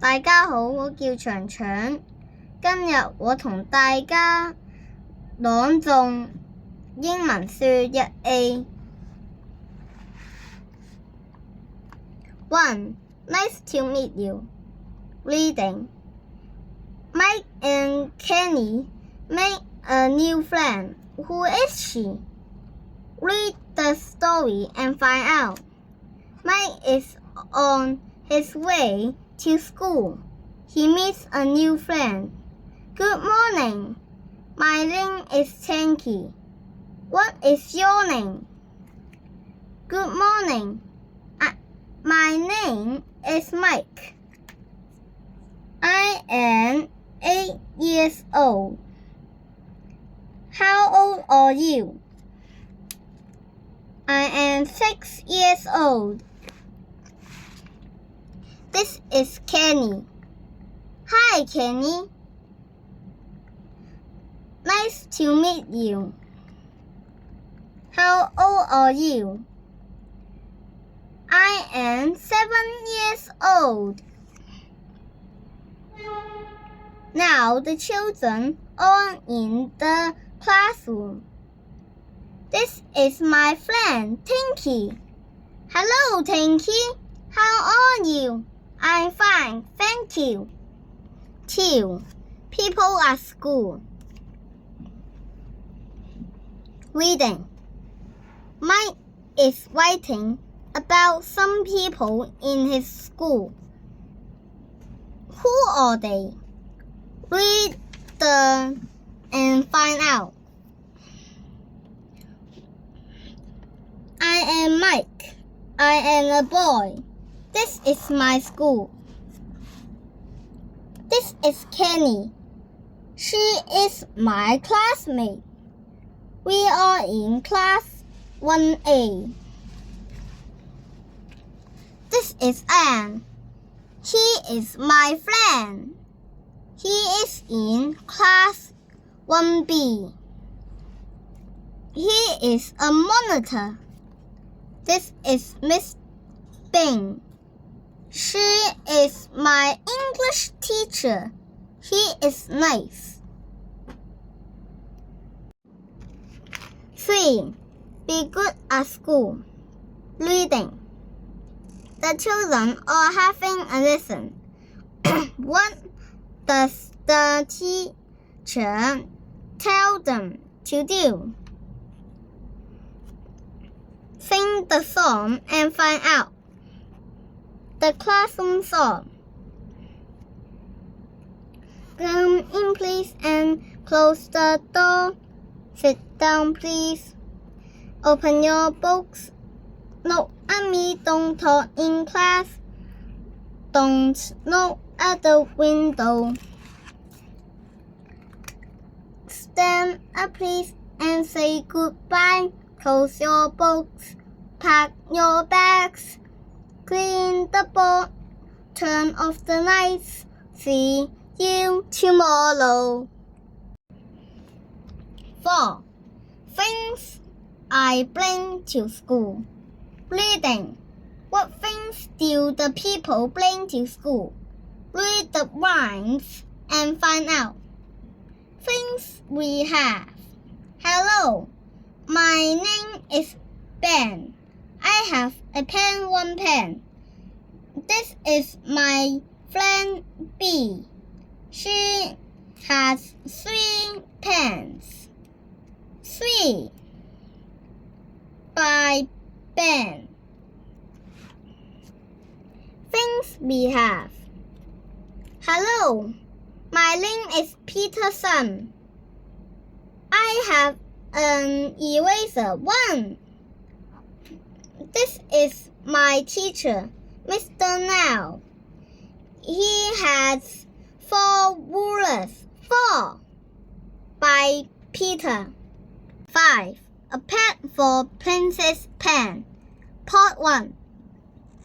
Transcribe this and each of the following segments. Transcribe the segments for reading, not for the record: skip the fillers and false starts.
大家好，我叫長長，今日我同大家朗誦英文書 1A。 1. Nice to meet you. Reading. Mike and Kenny make a new friend. Who is she? Read the story and find out. Mike is on his way to school. He meets a new friend. Good morning. My name is Tanky. What is your name? Good morning. My name is Mike. I am 8 years old. How old are you? I am 6 years old. This is Kenny. Hi, Kenny. Nice to meet you. How old are you? I am 7 years old. Now the children are in the classroom. This is my friend, Tinky. Hello, Tinky. How are you? I'm fine, thank you. 2. People at school. Reading. Mike is writing about some people in his school. Who are they? Read and find out. I am Mike. I am a boy. This is my school. This is Kenny. She is my classmate. We are in class 1A. This is Anne. He is my friend. He is in class 1B. He is a monitor. This is Miss Bing. She is my English teacher. He is nice. 3. Be good at school. Reading. The children are having a lesson. What does the teacher tell them to do? Sing the song and find out. The classroom song. Come in, please, and close the door. Sit down, please. Open your books. Look at me, don't talk in class. Don't look at the window. Stand up, please, and say goodbye. Close your books. Pack your bags. Clean the board. Turn off the lights. See you tomorrow. 4. Things I bring to school. Reading. What things do the people bring to school? Read the rhymes and find out. Things we have. Hello. My name is Ben. I have a pen, 1 pen. This is my friend B. She has 3 pens. 3. By Ben. Things we have. Hello. My name is Peterson. I have an eraser, 1. This is my teacher, Mr. Now. He has 4 rulers, 4. By Peter. 5. A pet for Princess Pen. Part 1.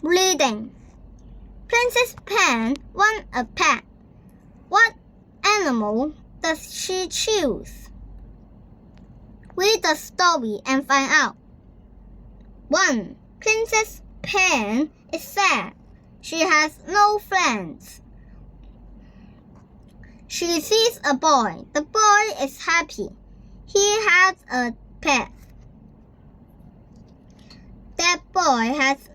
Reading. Princess Pen wants a pet. What animal does she choose? Read the story and find out. 1. Princess Pen is sad. She has no friends. She sees a boy. The boy is happy. He has a pet. That boy has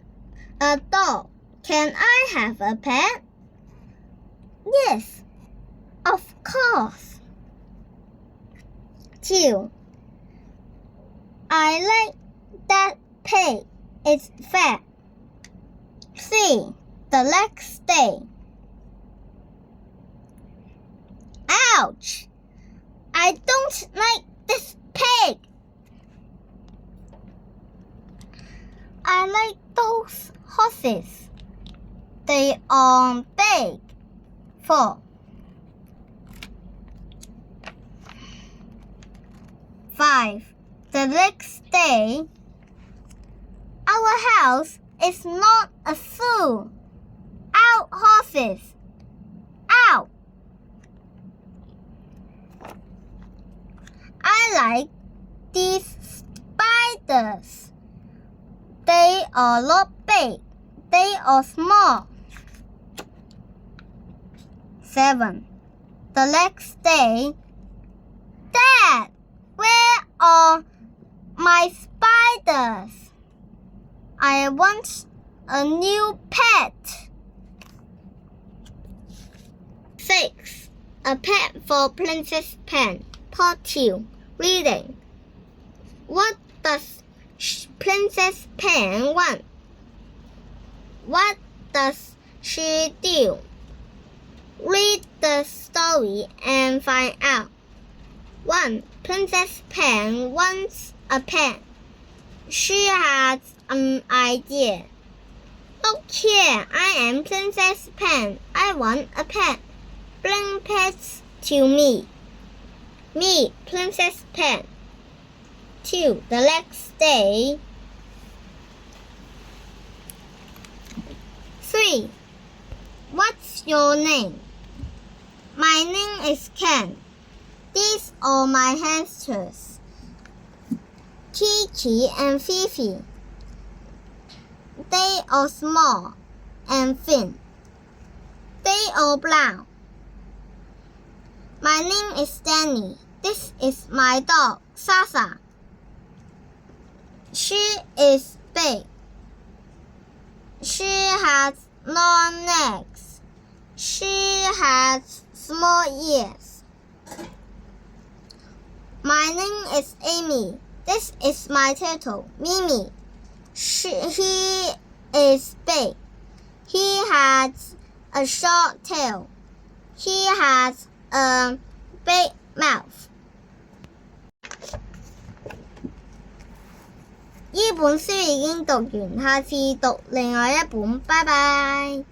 a dog. Can I have a pet? Yes, of course. 2. I like that pig. It's fat. 3. The next day. Ouch! I don't like this pig. I like those horses. They are big. 4. 5. The next day. Our house is not a zoo. Out horses. Out. I like these spiders. They are not big. They are small. 7. The next day. Dad, where are my spiders? I want a new pet. 6. A pet for Princess Pen. Part 2. Reading. What does Princess Pen want? What does she do? Read the story and find out. 1. Princess Pen wants a pet. She has an idea. Look here, I am Princess Pen. I want a pet. Bring pets to me. Me, Princess Pen. 2. The next day. 3. What's your name? My name is Ken. These are my hamsters, Kiki and Fifi. They are small and thin. They are brown. My name is Danny. This is my dog, Sasa. She is big. She has long legs. She has small ears. My name is Amy. This is my turtle, Mimi. He is big. He has a short tail. He has a big mouth. 呢本書已經讀完，下次讀另外一本，拜拜。